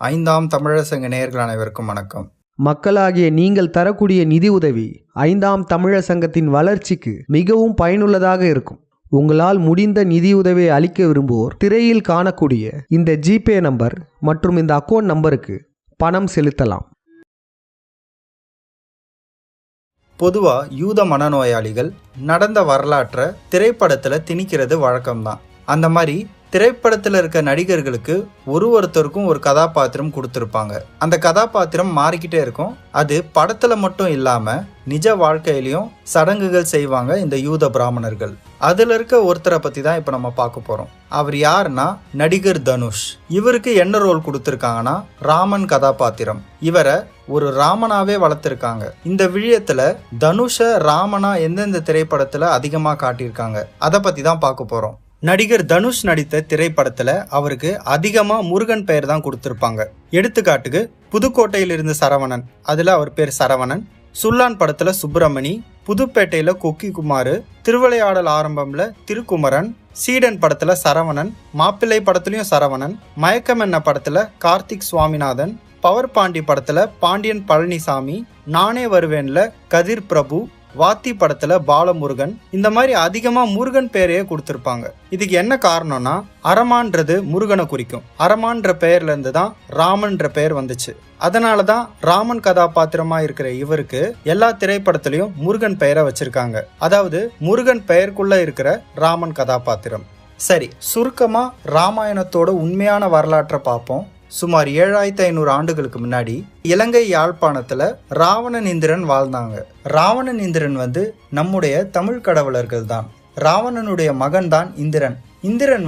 ஐந்தாம் தமிழர் சங்க நேயர்கள் அனைவருக்கும் வணக்கம். மக்களாகிய நீங்கள் தரக்கூடிய நிதி உதவி ஐந்தாம் தமிழர் சங்கத்தின் வளர்ச்சிக்கு மிகவும் பயனுள்ளதாக இருக்கும். உங்களால் முடிந்த நிதியுதவியை அளிக்க விரும்புவோர் திரையில் காணக்கூடிய இந்த ஜிபே நம்பர் மற்றும் இந்த அக்கௌண்ட் நம்பருக்கு பணம் செலுத்தலாம். பொதுவா யூத மனநோயாளிகள் நடந்த வரலாற்றை திரைப்படத்துல திணிக்கிறது வழக்கம்தான். அந்த மாதிரி திரைப்படத்தில் இருக்க நடிகர்களுக்கு ஒருத்தருக்கும் ஒரு கதாபாத்திரம் கொடுத்துருப்பாங்க. அந்த கதாபாத்திரம் மாறிக்கிட்டே இருக்கும். அது படத்துல மட்டும் இல்லாம நிஜ வாழ்க்கையிலையும் சடங்குகள் செய்வாங்க இந்த யூத பிராமணர்கள். அதுல இருக்க ஒருத்தரை பத்தி தான் இப்ப நம்ம பார்க்க போறோம். அவர் யாருன்னா நடிகர் தனுஷ். இவருக்கு என்ன ரோல் கொடுத்துருக்காங்கன்னா ராமன் கதாபாத்திரம். இவரை ஒரு ராமனாவே வளர்த்திருக்காங்க. இந்த விழயத்துல தனுஷ ராமனா எந்தெந்த திரைப்படத்துல அதிகமா காட்டியிருக்காங்க அதை பத்தி தான் பார்க்க போறோம். நடிகர் தனுஷ் நடித்த திரைப்படத்துல அவருக்கு அதிகமா முருகன் பெயர் தான் கொடுத்திருப்பாங்க. எடுத்துக்காட்டுக்கு புதுக்கோட்டையில் இருந்து சரவணன், அதுல அவர் பேர் சரவணன். சுல்லான் படத்துல சுப்பிரமணி, புதுப்பேட்டையில கொக்கி குமாரு, திருவிளையாடல் ஆரம்பம்ல திருக்குமரன், சீடன் படத்துல சரவணன், மாப்பிள்ளை படத்துலயும் சரவணன், மயக்கம் என்ன படத்துல கார்த்திக் சுவாமிநாதன், பவர் பாண்டி படத்துல பாண்டியன் பழனிசாமி, நானே வருவேன்ல கதிர் பிரபு, வாத்தி படத்துல பாலமுருகன். இந்த மாதிரி அதிகமா முருகன் பெயரையே கொடுத்திருப்பாங்க. இதுக்கு என்ன காரணம்னா அரமான்றது முருகனை குறிக்கும். அரமான்ற பெயர்ல இருந்து தான் ராமன்ற பெயர் வந்துச்சு. அதனாலதான் ராமன் கதாபாத்திரமா இருக்கிற இவருக்கு எல்லா திரைப்படத்திலையும் முருகன் பெயரை வச்சிருக்காங்க. அதாவது முருகன் பெயருக்குள்ள இருக்கிற ராமன் கதாபாத்திரம். சரி, சுருக்கமா ராமாயணத்தோட உண்மையான வரலாற்றை பார்ப்போம். சுமார் 7500 ஆண்டுகளுக்கு முன்னாடி இலங்கை யாழ்ப்பாணத்துல ராவணன் இந்திரன் வாழ்ந்தாங்க. ராவணன் இந்திரன் நம்முடைய தமிழ் கடவுளர்கள் தான். ராவணனுடைய மகன் தான் இந்திரன். இந்திரன்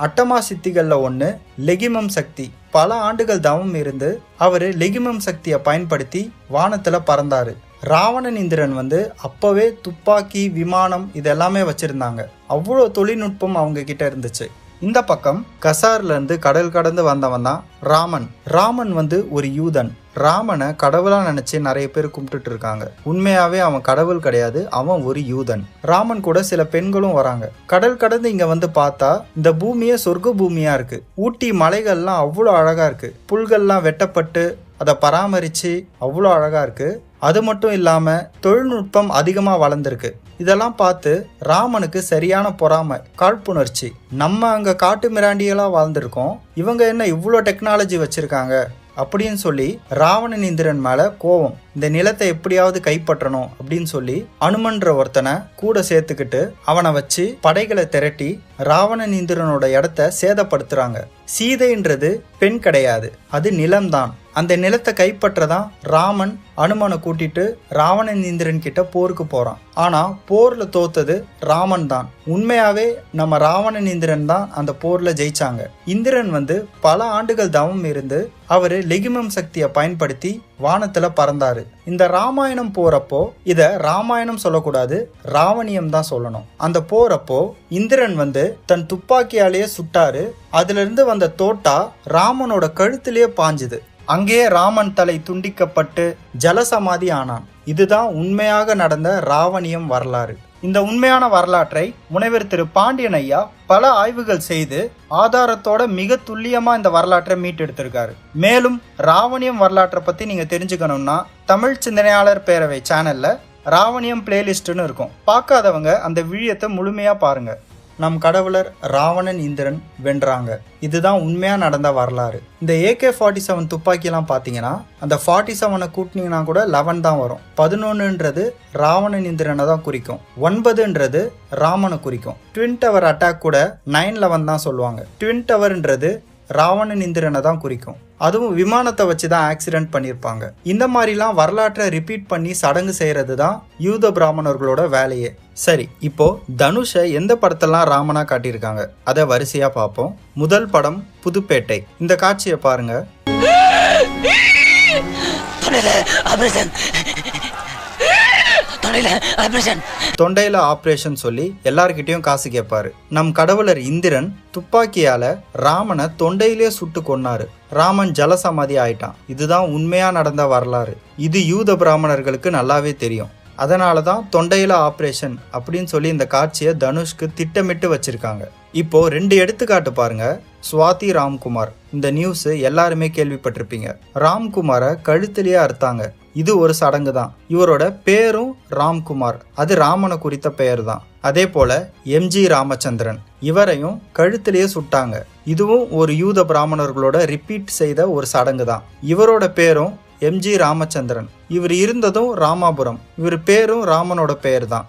அட்டமா சித்திகள்ல ஒண்ணு லெகிமம் சக்தி. பல ஆண்டுகள் தவம் இருந்து அவரு லெகிமம் சக்தியை பயன்படுத்தி வானத்துல பறந்தாரு. ராவணன் இந்திரன் அப்பவே துப்பாக்கி, விமானம் இதெல்லாமே வச்சிருந்தாங்க. அவ்வளோ தொழில்நுட்பம் அவங்க கிட்ட இருந்துச்சு. இந்த பக்கம் கசார்ல இருந்து கடல் கடந்து வந்தவன் தான் ராமன். ராமன் ஒரு யூதன். ராமனை கடவுளா நினைச்சு நிறைய பேர் கும்பிட்டுட்டு இருக்காங்க. உண்மையாவே அவன் கடவுள் கிடையாது, அவன் ஒரு யூதன். ராமன் கூட சில பெண்களும் வராங்க. கடல் கடந்து இங்க பார்த்தா இந்த பூமியே சொர்க்க பூமியா இருக்கு. ஊட்டி மலைகள்லாம் அவ்வளோ அழகா இருக்கு. புல்கள்லாம் வெட்டப்பட்டு அதை பராமரிச்சு அவ்வளோ அழகா இருக்கு. அது மட்டும் இல்லாம தொழில்நுட்பம் அதிகமா வளர்ந்துருக்கு. இதெல்லாம் பார்த்து ராமனுக்கு சரியான பொறாமை, காழ்ப்புணர்ச்சி. நம்ம அங்க காட்டு மிராண்டிகளா வாழ்ந்திருக்கோம், இவங்க என்ன இவ்வளோ டெக்னாலஜி வச்சிருக்காங்க அப்படின்னு சொல்லி ராவணன் இந்திரன் மேல கோவம். இந்த நிலத்தை எப்படியாவது கைப்பற்றணும் அப்படின்னு சொல்லி அனுமன்ற ஒருத்தனை கூட சேர்த்துக்கிட்டு அவனை வச்சு படைகளை திரட்டி ராவணன் இந்திரனோட இடத்த சேதப்படுத்துறாங்க. சீதைன்றது பெண் கிடையாது, அது நிலம்தான். அந்த நிலத்தை கைப்பற்றதான் ராமன் அனுமனை கூட்டிட்டு ராவணன் இந்திரன் கிட்ட போருக்கு போறான். ஆனா போர்ல தோத்தது ராமன் தான். உண்மையாவே நம்ம ராவணன் இந்திரன் தான் அந்த போர்ல ஜெயிச்சாங்க. இந்திரன் பல ஆண்டுகள் தவம் இருந்து அவரு லெகிமம் சக்தியை பயன்படுத்தி வானத்துல பறந்தாரு. இந்த ராமாயணம் போறப்போ இத ராமாயணம் சொல்லக்கூடாது, ராவணியம் தான் சொல்லணும். அந்த போறப்போ இந்திரன் தன் துப்பாக்கியாலேயே சுட்டாரு. அதுல இருந்து வந்த தோட்டா ராமனோட கழுத்திலேயே பாஞ்சுது. அங்கேயே ராமன் தலை துண்டிக்கப்பட்டு ஜலசமாதி ஆனான். இதுதான் உண்மையாக நடந்த ராவணியம் வரலாறு. இந்த உண்மையான வரலாற்றை முனைவர் திரு பாண்டியன் ஐயா பல ஆய்வுகள் செய்து ஆதாரத்தோட மிக துல்லியமா இந்த வரலாற்றை மீட்டெடுத்திருக்காரு. மேலும் ராவணியம் வரலாற்றை பத்தி நீங்க தெரிஞ்சுக்கணும்னா தமிழ் சிந்தனையாளர் பேரவை சேனல்ல ராவணியம் பிளேலிஸ்ட்னு இருக்கும். பார்க்காதவங்க அந்த விழியத்தை முழுமையா பாருங்க. நம் கடவுளர் ராவணன் இந்திரன் வென்றாங்க. இதுதான் உண்மையா நடந்த வரலாறு. இந்த AK-47 துப்பாக்கியெல்லாம் பார்த்தீங்கன்னா அந்த 47 கூட்டினீங்கன்னா கூட 11 தான் வரும். 11ன்றது ராவணன் இந்திரனை தான் குறிக்கும். 9ன்றது ராமனை குறிக்கும். ட்வின் டவர் அட்டாக் கூட 9/11 தான் சொல்லுவாங்க. ட்வின் டவர்ன்றது ராவணன் இந்திரனை தான் குறிக்கும். அதுவும் விமானத்தை வச்சு தான் ஆக்சிடென்ட் பண்ணியிருப்பாங்க. இந்த மாதிரிலாம் வரலாற்றை ரிப்பீட் பண்ணி சடங்கு செய்யறது தான் யூத பிராமணர்களோட வேலையே. சரி, இப்போ தனுஷை எந்த படத்தெல்லாம் ராமனா காட்டியிருக்காங்க அதை வரிசையா பார்ப்போம். முதல் படம் புதுப்பேட்டை. இந்த காட்சியை பாருங்க. தொண்டையில ஆபரேஷன் சொல்லி எல்லார்கிட்டயும் காசு கேட்பாரு. நம் கடவுளர் இந்திரன் துப்பாக்கியால ராமனை தொண்டையிலே சுட்டு கொன்னாரு. ராமன் ஜலசமாதி ஆயிட்டான். இதுதான் உண்மையா நடந்த வரலாறு. இது யூத பிராமணர்களுக்கு நல்லாவே தெரியும். அதனாலதான் தொண்டையில ஆபரேஷன் அப்படின்னு சொல்லி இந்த காட்சியை தனுஷ்க்கு திட்டமிட்டு வச்சிருக்காங்க. இப்போ 2 எடுத்துக்காட்டு பாருங்க. சுவாதி ராம்குமார். இந்த நியூஸ் எல்லாருமே கேள்விப்பட்டிருப்பீங்க. ராம்குமாரை கழுத்திலேயே அறுத்தாங்க. இது ஒரு சடங்கு தான். இவரோட பேரும் ராம்குமார், அது ராமனை குறித்த பெயர் தான். அதே போல எம்ஜி ராமச்சந்திரன், இவரையும் கழுத்திலேயே சுட்டாங்க. இதுவும் ஒரு யூத பிராமணர்களோட ரிப்பீட் செய்த ஒரு சடங்கு தான். இவரோட பேரும் எம்ஜி ராமச்சந்திரன். இவர் இருந்ததும் ராமாபுரம். இவர் பேரும் ராமனோட பெயர் தான்.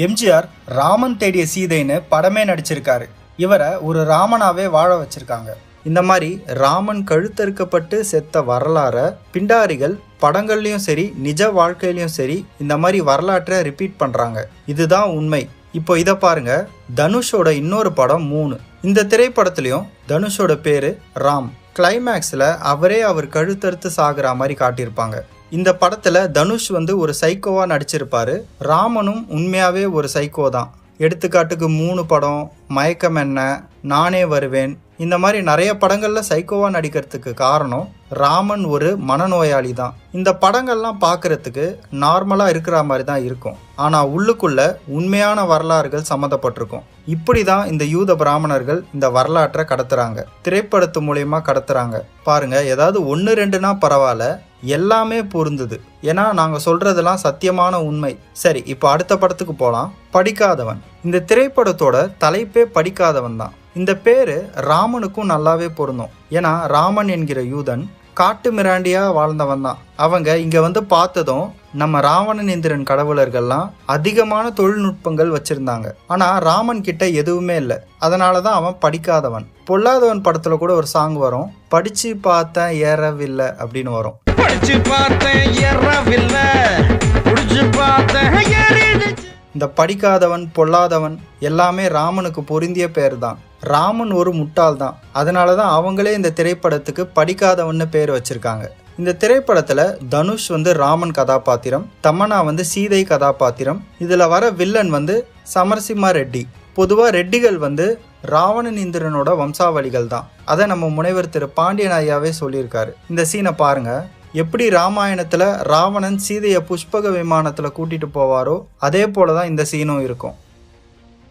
எம்ஜிஆர் ராமன் தேடிய சீதைன்னு படமே நடிச்சிருக்காரு. இவரை ஒரு ராமனாவே வாழ வச்சிருக்காங்க. இந்த மாதிரி ராமன் கழுத்தறுக்கப்பட்டு செத்த வரலாற பிண்டாரிகள் படங்கள்லயும் சரி நிஜ வாழ்க்கையிலயும் சரி இந்த மாதிரி வரலாற்றை ரிப்பீட் பண்றாங்க. இதுதான் உண்மை. இப்போ இதை பாருங்க, தனுஷோட இன்னொரு படம் 3. இந்த திரைப்படத்திலையும் தனுஷோட பேரு ராம். கிளைமேக்ஸ்ல அவரே அவர் கழுத்தறுத்து சாகுற மாதிரி காட்டியிருப்பாங்க. இந்த படத்துல தனுஷ் ஒரு சைக்கோவா நடிச்சிருப்பாரு. ராமனும் உண்மையாவே ஒரு சைக்கோ தான். எடுத்துக்காட்டுக்கு 3 படம், மயக்கம் என்ன, நானே வருவேன், இந்த மாதிரி நிறைய படங்கள்ல சைக்கோவா நடிக்கிறதுக்கு காரணம் ராமன் ஒரு மனநோயாளி தான். இந்த படங்கள்லாம் பார்க்கறதுக்கு நார்மலா இருக்கிற மாதிரி தான் இருக்கும். ஆனா உள்ளுக்குள்ள உண்மையான வரலாறுகள் சம்மந்தப்பட்டிருக்கும். இப்படிதான் இந்த யூத பிராமணர்கள் இந்த வரலாற்றை கடத்துறாங்க. திரைப்படத்து மூலியமா கடத்துறாங்க. பாருங்க, ஏதாவது 1-2னா பரவாயில்ல, எல்லாமே பொருந்துது. ஏன்னா நாங்க சொல்றதெல்லாம் சத்தியமான உண்மை. சரி, இப்போ அடுத்த படத்துக்கு போலாம். படிக்காதவன். இந்த திரைப்படத்தோட தலைப்பே படிக்காதவன் தான். இந்த பேரு ராமனுக்கும் நல்லாவே பொருந்தும். ஏன்னா ராமன் என்கிற யூதன் காட்டு மிராண்டியா வாழ்ந்தவன் தான். அவங்க இங்க பார்த்ததும் நம்ம ராவணன் இந்திரன் கடவுளர்கள்லாம் அதிகமான தொழில்நுட்பங்கள் வச்சிருந்தாங்க. ஆனா ராமன் கிட்ட எதுவுமே இல்லை. அதனாலதான் அவன் படிக்காதவன். பொல்லாதவன் படத்துல கூட ஒரு சாங் வரும், படிச்சு பார்த்தேன் ஏறவில்லை அப்படின்னு வரும். இந்த படிக்காதவன் பொல்லாதவன் எல்லாமே ராமனுக்கு பொருந்திய பேர் தான். ராமன் ஒரு முட்டாள் தான். அதனாலதான் அவங்களே இந்த திரைப்படத்துக்கு படிக்காதவன்னு பேர் வச்சிருக்காங்க. இந்த திரைப்படத்துல தனுஷ் ராமன் கதாபாத்திரம், தமன்னா சீதை கதாபாத்திரம். இதுல வர வில்லன் சமரசிம்மா ரெட்டி. பொதுவா ரெட்டிகள் ராவணன் இந்திரனோட வம்சாவளிகள் தான். அதை நம்ம முனைவர் திரு பாண்டியன் ஐயாவே சொல்லியிருக்காரு. இந்த சீனை பாருங்க. எப்படி ராமாயணத்துல ராவணன் சீதையை புஷ்பக விமானத்துல கூட்டிட்டு போவாரோ அதே போலதான் இந்த சீனும் இருக்கும்.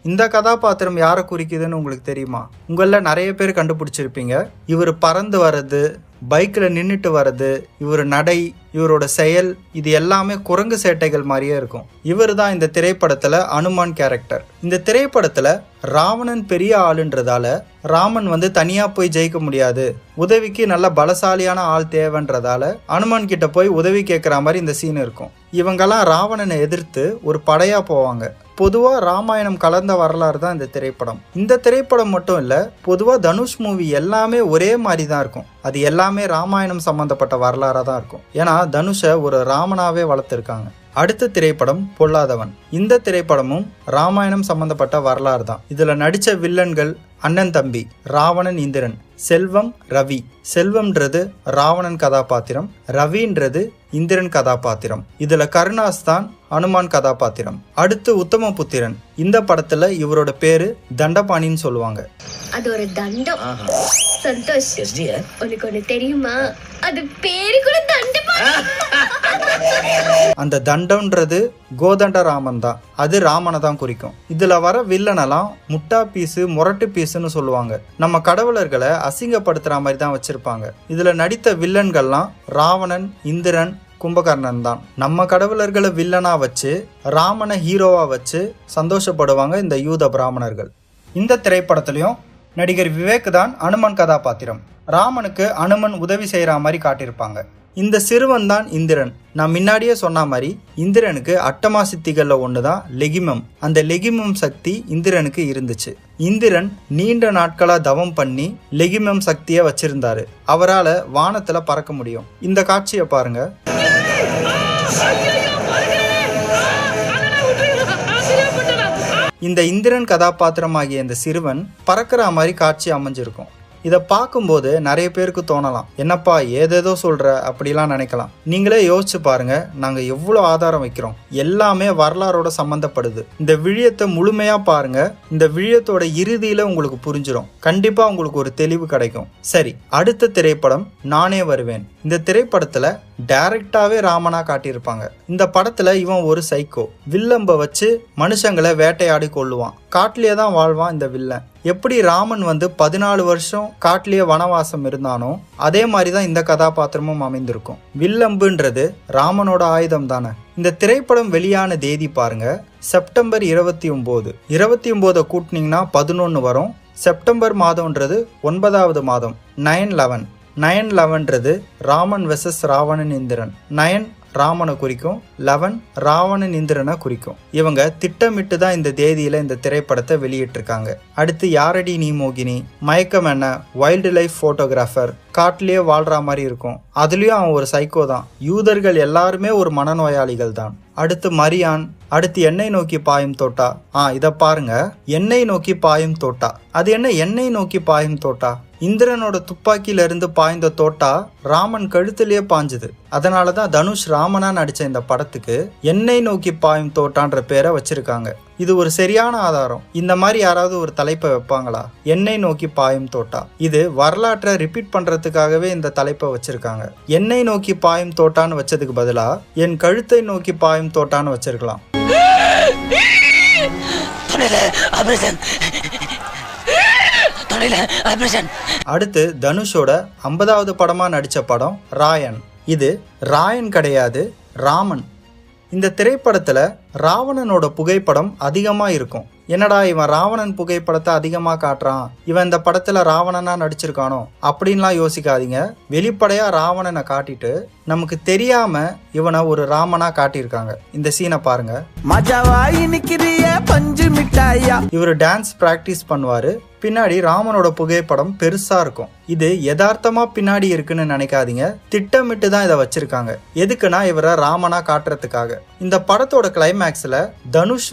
இந்த கதாபாத்திரம் யாரை குறிக்குதுன்னு உங்களுக்கு தெரியுமா? உங்கள நிறைய பேர் கண்டுபிடிச்சிருப்பீங்க. இவர் பறந்து வர்றது, பைக்கில் நின்றுட்டு வர்றது, இவர் நடை, இவரோட செயல், இது எல்லாமே குரங்கு சேட்டைகள் மாதிரியே இருக்கும். இவர் தான் இந்த திரைப்படத்துல அனுமான் கேரக்டர். இந்த திரைப்படத்துல ராவணன் பெரிய ஆளுன்றதால ராமன் தனியா போய் ஜெயிக்க முடியாது, உதவிக்கு நல்ல பலசாலியான ஆள் தேவைன்றதால அனுமான் கிட்ட போய் உதவி கேட்குற மாதிரி இந்த சீன் இருக்கும். இவங்கெல்லாம் ராவணனை எதிர்த்து ஒரு படையா போவாங்க. பொதுவா ராமாயணம் கலந்த வரலாறு தான் இந்த திரைப்படம். இந்த திரைப்படம் மட்டும் இல்ல, பொதுவா தனுஷ் மூவி எல்லாமே ஒரே மாதிரி தான் இருக்கும். அது எல்லாமே ராமாயணம் சம்பந்தப்பட்ட வரலாறா தான் இருக்கும். ஏன்னா தனுஷை ஒரு ராமனாவே வளர்த்திருக்காங்க. அடுத்த திரைப்படம் பொல்லாதவன். இந்த திரைப்படமும் ராமாயணம் சம்பந்தப்பட்ட வரலாறு தான். இதுல நடிச்ச வில்லன்கள் அண்ணன் தம்பி, ராவணன் இந்திரன், செல்வம் ரவி. செல்வம்ன்றது ராவணன் கதாபாத்திரம், ரவின்றது இந்திரன் கதாபாத்திரம். இதுல கருணாஸ் தான் அனுமான் கதாபாத்திரம். அடுத்து உத்தமபுத்திரன். இந்த படத்துல இவரோட பேரு தண்டபாணின்னு சொல்லுவாங்க. அது ஒரு தண்டம். சந்தோஷ், உனக்கு ஒண்ணு தெரியுமா? அது பேரு கூட தண்டபாணி. அந்த தண்டம்ன்றது கோதண்டராமன் தான். அது ராமனை தான் குறிக்கும். இதுல வர வில்லனெல்லாம் முட்டா பீஸு, முரட்டு பீஸுன்னு சொல்லுவாங்க. நம்ம கடவுளர்களை அசிங்கப்படுத்துற மாதிரி தான் வச்சிருப்பாங்க. இதுல நடித்த வில்லன்கள்லாம் ராவணன், இந்திரன், கும்பகர்ணன் தான். நம்ம கடவுளர்களை வில்லனா வச்சு ராமனை ஹீரோவா வச்சு சந்தோஷப்படுவாங்க இந்த யூத பிராமணர்கள். இந்த திரைப்படத்திலையும் நடிகர் விவேக் தான் அனுமன் கதாபாத்திரம். ராமனுக்கு அனுமன் உதவி செய்யற மாதிரி காட்டியிருப்பாங்க. இந்த சிறுவன் தான் இந்திரன். நான் முன்னாடியே சொன்ன மாதிரி இந்திரனுக்கு அட்டமா சித்திகள்ல ஒண்ணுதான் லெகிமம். அந்த லெகிமம் சக்தி இந்திரனுக்கு இருந்துச்சு. இந்திரன் நீண்ட நாட்களா தவம் பண்ணி லெகிமம் சக்தியை வச்சிருந்தாரு. அவரால் வானத்துல பறக்க முடியும். இந்த காட்சியை பாருங்க. இந்த இந்திரன் கதாபாத்திரமாகிய இந்த சிறுவன் பறக்கிற மாதிரி காட்சி அமைஞ்சிருக்கும். இதை பார்க்கும்போது நிறைய பேருக்கு தோணலாம், என்னப்பா ஏதேதோ சொல்ற அப்படிலாம் நினைக்கலாம். நீங்களே யோசிச்சு பாருங்க, நாங்க எவ்வளவு ஆதாரம் வைக்கிறோம். எல்லாமே வரலாறோட சம்பந்தப்படுது. இந்த விழியத்தை முழுமையா பாருங்க. இந்த விழியத்தோட இறுதியில உங்களுக்கு புரிஞ்சிடும். கண்டிப்பா உங்களுக்கு ஒரு தெளிவு கிடைக்கும். சரி, அடுத்த திரைப்படம் நானே வருவேன். இந்த திரைப்படத்துல டைரக்டாவே ராமனா காட்டியிருப்பாங்க. இந்த படத்துல இவன் ஒரு சைக்கோ, வில்லம்ப வச்சு மனுஷங்களை வேட்டையாடி கொள்ளுவான். காட்டிலேயே தான் வாழ்வான் இந்த வில்லன். எப்படி ராமன் 14 வருஷம் காட்டிலேயே வனவாசம் இருந்தானோ அதே மாதிரி தான் இந்த கதாபாத்திரமும் அமைந்திருக்கும். வில்லம்புன்றது ராமனோட ஆயுதம் தானே. இந்த திரைப்படம் வெளியான தேதி பாருங்க, செப்டம்பர் 29. 29 கூட்டினீங்கன்னா 11 வரும். செப்டம்பர் மாதம்ன்றது 9வது மாதம். 9/11. 9/11ன்றது ராமன் வெர்சஸ் ராவணன் இந்திரன். 9 ராமனை குறிக்கும், 11 ராவணன் இந்திரனை குறிக்கும். இவங்க திட்டமிட்டு தான் இந்த தேதியில இந்த திரைப்படத்தை வெளியிட்டிருக்காங்க. அடுத்து யாரடி நீ மோகினி, மயக்கம் என்ன, வைல்டு லைஃப் போட்டோகிராஃபர், காட்டிலேயே வாழ்ற மாதிரி இருக்கும். அதுலயும் அவன் ஒரு சைக்கோ தான். யூதர்கள் எல்லாருமே ஒரு மனநோயாளிகள் தான். அடுத்து மரியான், அடுத்து எண்ணெய் நோக்கி பாயும் தோட்டா. இத பாருங்க, எண்ணெய் நோக்கி பாயும் தோட்டா. அது என்ன எண்ணெய் நோக்கி பாயும் தோட்டா? இந்திரனோட துப்பாக்கியில இருந்து பாய்ந்த தோட்டா ராமன் கழுத்திலேயே பாஞ்சுது. அதனாலதான் தனுஷ் ராமனா நடிச்ச இந்த படத்துக்கு எண்ணெய் நோக்கி பாயும் தோட்டான்ற பேரை வச்சிருக்காங்க. இது ஒரு சரியான ஆதாரம். இந்த மாதிரி யாராவது ஒரு தலைப்பை வைப்பாங்களா? எண்ணெய் நோக்கி பாயும் தோட்டா. இது வரலாற்றை ரிப்பீட் பண்றதுக்காகவே இந்த தலைப்பை வச்சிருக்காங்க. எண்ணெய் நோக்கி பாயும் தோட்டான்னு வச்சதுக்கு பதிலா என் கழுத்தை நோக்கி பாயும் தோட்டான்னு வச்சிருக்கலாம். அடுத்து தனுஷோட 50வது படமா நடிச்ச படம் ராயன். இது ராயன் கிடையாது, ராமன். இந்த திரைப்படத்துல ராவணனோட புகைப்படம் அதிகமா இருக்கும். என்னடா இவன் ராவணன் புகைப்படத்தை அதிகமா காட்டுறான், இவன் இந்த படத்துல ராவணனா நடிச்சிருக்கானோ அப்படின்லாம் யோசிக்காதீங்க. வெளிப்படையா ராவணனை காட்டிட்டு நமக்கு தெரியாம இவனை ஒரு ராமனா காட்டியிருக்காங்க. இந்த சீனை பாருங்க. இவரு டான்ஸ் பிராக்டிஸ் பண்ணுவாரு, பின்னாடி ராமனோட புகைப்படம் பெருசா இருக்கும். இது யதார்த்தமா பின்னாடி இருக்குன்னு நினைக்காதீங்க, திட்டமிட்டு தான் இதை வச்சிருக்காங்க. எதுக்குன்னா இவரை ராமனா காட்டுறதுக்காக. இந்த படத்தோட கிளைமேக்ஸ்ல தனுஷ்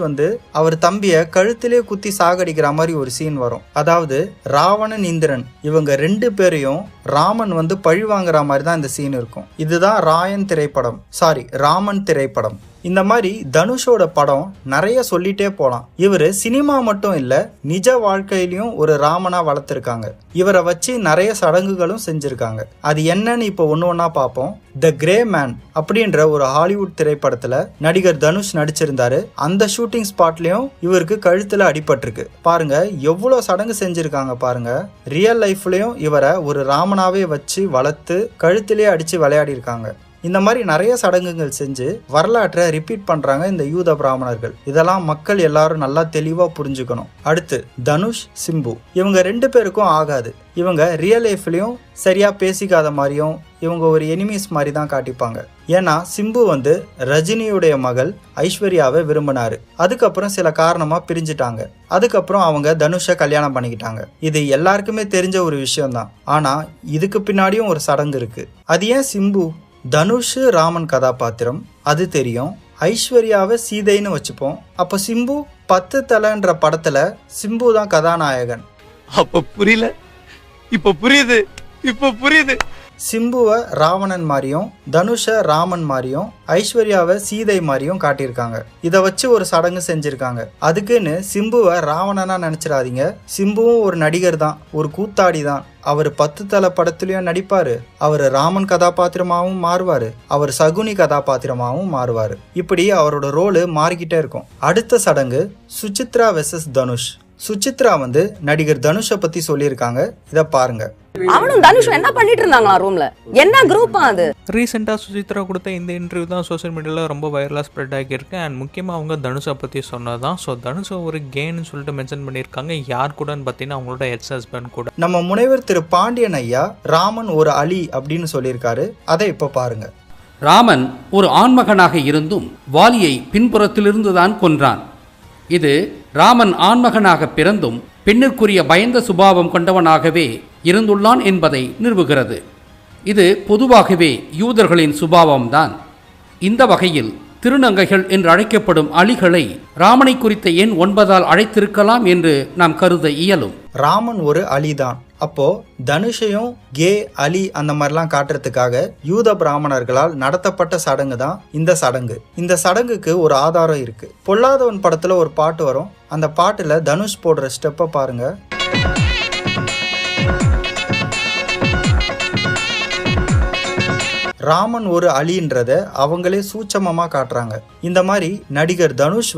அவர் தம்பிய கழுத்திலே குத்தி சாகடிக்கிற மாதிரி ஒரு சீன் வரும். அதாவது ராவணன் இந்திரன் இவங்க 2 பேரையும் ராமன் பழி வாங்குற மாதிரி தான் இந்த சீன் இருக்கும். இதுதான் ராயன் திரைப்படம், ராமன் திரைப்படம். இந்த மாதிரி தனுஷோட படம் நிறைய சொல்லிட்டே போலாம். இவரு சினிமா மட்டும் இல்ல, நிஜ வாழ்க்கையிலயும் ஒரு ராமனா வளர்த்திருக்காங்க. இவரை வச்சு நிறைய சடங்குகளும் செஞ்சிருக்காங்க. அது என்னன்னு இப்ப ஒண்ணு பார்ப்போம். த கிரே மேன் அப்படின்ற ஒரு ஹாலிவுட் திரைப்படத்துல நடிகர் தனுஷ் நடிச்சிருந்தாரு. அந்த ஷூட்டிங் ஸ்பாட்லயும் இவருக்கு கழுத்துல அடிபட்டிருக்கு. பாருங்க எவ்வளவு சடங்கு செஞ்சிருக்காங்க பாருங்க. ரியல் லைஃப்லயும் இவரை ஒரு ராமனாவே வச்சு வளர்த்து கழுத்திலே அடிச்சு விளையாடி இருக்காங்க. இந்த மாதிரி நிறைய சடங்குகள் செஞ்சு வரலாற்றை ரிப்பீட் பண்றாங்க இந்த யூத பிராமணர்கள். இதெல்லாம் மக்கள் எல்லாரும் நல்லா தெளிவா புரிஞ்சுக்கணும். அடுத்து தனுஷ், சிம்பு இவங்க 2 பேருக்கும் ஆகாது. இவங்க ரியல் லைஃப்லயும் சரியா பேசிக்காத மாதிரியும் இவங்க ஒரு எனிமீஸ் மாதிரி தான் காட்டிப்பாங்க. ஏன்னா சிம்பு ரஜினியுடைய மகள் ஐஸ்வர்யாவை விரும்பினாரு. அதுக்கப்புறம் சில காரணமா பிரிஞ்சுட்டாங்க. அதுக்கப்புறம் அவங்க தனுஷை கல்யாணம் பண்ணிக்கிட்டாங்க. இது எல்லாருக்குமே தெரிஞ்ச ஒரு விஷயம் தான். ஆனா இதுக்கு பின்னாடியும் ஒரு சடங்கு இருக்கு. அது ஏன் சிம்பு? தனுஷ் ராமன் கதாபாத்திரம் அது தெரியும், ஐஸ்வர்யாவை சீதைன்னு வச்சுப்போம். அப்ப சிம்பு 10 தலைன்ற படத்துல சிம்பு தான் கதாநாயகன். அப்ப புரியல, இப்ப புரியுது. சிம்புவை ராவணன் மாதிரியும் தனுஷ ராமன் மாதிரியும் ஐஸ்வர்யாவை சீதை மாதிரியும் காட்டியிருக்காங்க. இதை வச்சு ஒரு சடங்கு செஞ்சிருக்காங்க. அதுக்குன்னு சிம்புவை ராவணனா நினைச்சிடாதீங்க. சிம்புவும் ஒரு நடிகர் தான், ஒரு கூத்தாடி தான். அவர் 10 தலை படத்துலயும் நடிப்பாரு, அவர் ராமன் கதாபாத்திரமாவும் மாறுவாரு, அவர் சகுனி கதாபாத்திரமாவும் மாறுவாரு. இப்படி அவரோட ரோலு மாறிக்கிட்டே இருக்கும். அடுத்த சடங்கு சுசித்ரா வெர்சஸ் தனுஷ். சுசித்ரா நடிகர் தனுஷை பத்தி சொல்லியிருக்காங்க. இத பாருங்க. அவனும் தனுஷும் என்ன பண்ணிட்டு இருந்தாங்களா ரூம்ல? என்ன குரூப்பா அது? ரீசெண்டாக சுசித்ரா கொடுத்த இந்த இன்டர்வியூ தான் சோஷியல் மீடியாவில் ரொம்ப வைரலாக ஸ்ப்ரெட் ஆகியிருக்கு. அண்ட் முக்கியமாக அவங்க தனுஷை பற்றி சொன்னதான். ஸோ தனுஷை ஒரு கேன்னு சொல்லிட்டு மென்ஷன் பண்ணியிருக்காங்க. யார் கூடன்னு பார்த்தீங்கன்னா அவங்களோட எக்ஸ் ஹஸ்பண்ட் கூட. நம்ம முனைவர் திரு பாண்டியன் ஐயா ராமன் ஒரு அலி அப்படின்னு சொல்லியிருக்காரு. அதை இப்போ பாருங்க. ராமன் ஒரு ஆண்மகனாக இருந்தும் வாலியை பின்புறத்திலிருந்து தான் கொன்றான். இது ராமன் ஆண்மகனாக பிறந்தும் பெண்ணிற்குரிய பயந்த சுபாவம் கொண்டவனாகவே இருந்துள்ளான் என்பதை நிறுவுகிறது. இது பொதுவாகவே யூதர்களின் சுபாவம்தான். இந்த வகையில் திருநங்கைகள் என்று அழைக்கப்படும் அலிகளை ராமனை குறித்த எண் 9ஆல் அழைத்திருக்கலாம் என்று நாம் கருத இயலும். ராமன் ஒரு அலிதான். அப்போ தனுஷையும் கே அலி அந்த மாதிரிலாம் காட்டுறதுக்காக யூத பிராமணர்களால் நடத்தப்பட்ட சடங்கு தான் இந்த சடங்கு. இந்த சடங்குக்கு ஒரு ஆதாரம் இருக்கு. பொல்லாதவன் படத்துல ஒரு பாட்டு வரும். அந்த பாட்டுல தனுஷ் போடுற ஸ்டெப்பை பாருங்க. ராமன் ஒரு அலின்றத அவங்களே சூட்சமமா காட்டுறாங்க. இந்த மாதிரி நடிகர் தனுஷ்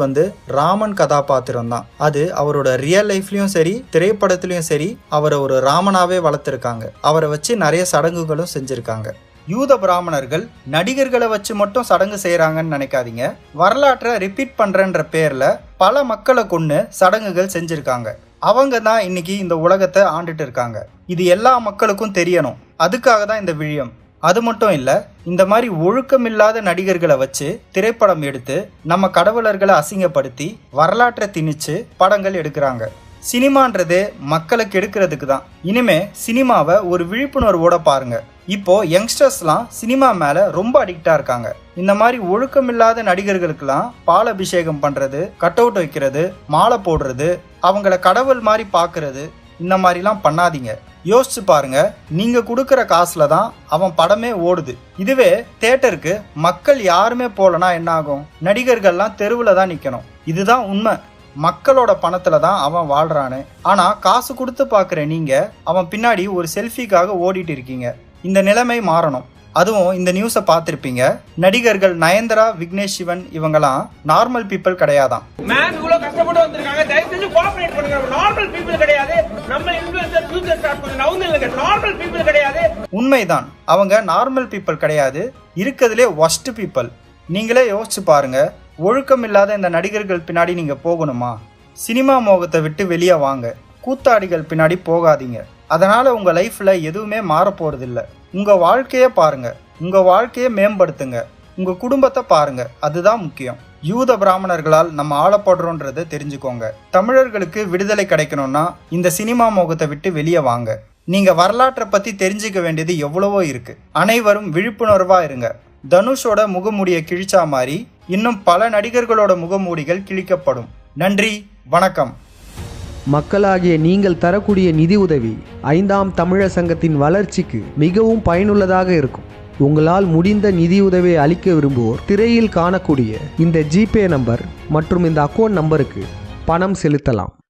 ராமன் கதாபாத்திரம் தான். அது அவரோட ரியல் லைஃப்லயும் சரி திரைப்படத்திலயும் சரி அவரை ஒரு ராமனாவே வளர்த்திருக்காங்க. அவரை வச்சு நிறைய சடங்குகளும் செஞ்சிருக்காங்க. யூத பிராமணர்கள் நடிகர்களை வச்சு மட்டும் சடங்கு செய்யறாங்கன்னு நினைக்காதீங்க. வரலாற்றை ரிப்பீட் பண்றன்ற பேர்ல பல மக்களை கொண்டு சடங்குகள் செஞ்சிருக்காங்க. அவங்க தான் இன்னைக்கு இந்த உலகத்தை ஆண்டுட்டு இருக்காங்க. இது எல்லா மக்களுக்கும் தெரியணும். அதுக்காக தான் இந்த விழியம். அது மட்டும் இல்ல, இந்த மாதிரி ஒழுக்கமில்லாத நடிகர்களை வச்சு திரைப்படம் எடுத்து நம்ம கடவுளர்களை அசிங்கப்படுத்தி வரலாற்றை திணிச்சு படங்கள் எடுக்கிறாங்க. சினிமான்றதே மக்களை கெடுக்கிறதுக்கு தான். இனிமே சினிமாவை ஒரு விழிப்புணர்வோட பாருங்க. இப்போ யங்ஸ்டர்ஸ்லாம் சினிமா மேல ரொம்ப அடிக்டா இருக்காங்க. இந்த மாதிரி ஒழுக்கமில்லாத நடிகர்களுக்கெல்லாம் பால் அபிஷேகம் பண்றது, கட் அவுட் வைக்கிறது, மாலை போடுறது, அவங்கள கடவுள் மாதிரி பாக்குறது, இந்த மாதிரிலாம் பண்ணாதீங்க. யோசிச்சு பாருங்க, நீங்க கொடுக்கற காசுல தான் அவன் படமே ஓடுது. இதுவே தியேட்டருக்கு மக்கள் யாருமே போலனா என்ன ஆகும்? நடிகர்கள்லாம் தெருவுல தான் நிக்கணும். இதுதான் உண்மை. மக்களோட பணத்துல தான் அவன் வாழ்றானு. ஆனா காசு கொடுத்து பாக்குற நீங்க அவன் பின்னாடி ஒரு செல்ஃபிக்காக ஓடிட்டு இருக்கீங்க. இந்த நிலைமை மாறணும். அதுவும் இந்த நியூஸை பார்த்திருப்பீங்க. நடிகர்கள் நயன்தாரா, விக்னேஷ் சிவன் இவங்கெல்லாம் நார்மல் பீப்புள் கிடையாதான். உண்மைதான், அவங்க நார்மல் பீப்புள் கிடையாது. இருக்கிறதுலே ஒஸ்ட் பீப்புள். நீங்களே யோசிச்சு பாருங்க. ஒழுக்கம் இல்லாத இந்த நடிகர்கள் பின்னாடி நீங்க போகணுமா? சினிமா மோகத்தை விட்டு வெளியே வாங்க. கூத்தாடிகள் பின்னாடி போகாதீங்க. அதனால உங்க லைஃப்ல எதுவுமே மாற போறதில்ல. உங்க வாழ்க்கைய பாருங்க. உங்க வாழ்க்கையை மேம்படுத்துங்க. உங்க குடும்பத்தை பாருங்க. அதுதான் முக்கியம். யூத பிராமணர்களால் நம்ம ஆளப்படுறோன்றதை தெரிஞ்சுக்கோங்க. தமிழர்களுக்கு விடுதலை கிடைக்கணும்னா இந்த சினிமா மோகத்தை விட்டு வெளியே வாங்க. நீங்க வரலாற்றை பத்தி தெரிஞ்சுக்க வேண்டியது எவ்வளவோ இருக்கு. அனைவரும் விழிப்புணர்வா இருங்க. தனுஷோட முகமூடியை கிழிச்சா மாதிரி இன்னும் பல நடிகர்களோட முகமூடிகள் கிழிக்கப்படும். நன்றி, வணக்கம். மக்களாகிய நீங்கள் தரக்கூடிய நிதி உதவி 5ஆம் தமிழர் சங்கத்தின் வளர்ச்சிக்கு மிகவும் பயனுள்ளதாக இருக்கும். உங்களால் முடிந்த நிதியுதவியை அளிக்க விரும்புவோர் திரையில் காணக்கூடிய இந்த ஜிபே நம்பர் மற்றும் இந்த அக்கௌண்ட் நம்பருக்கு பணம் செலுத்தலாம்.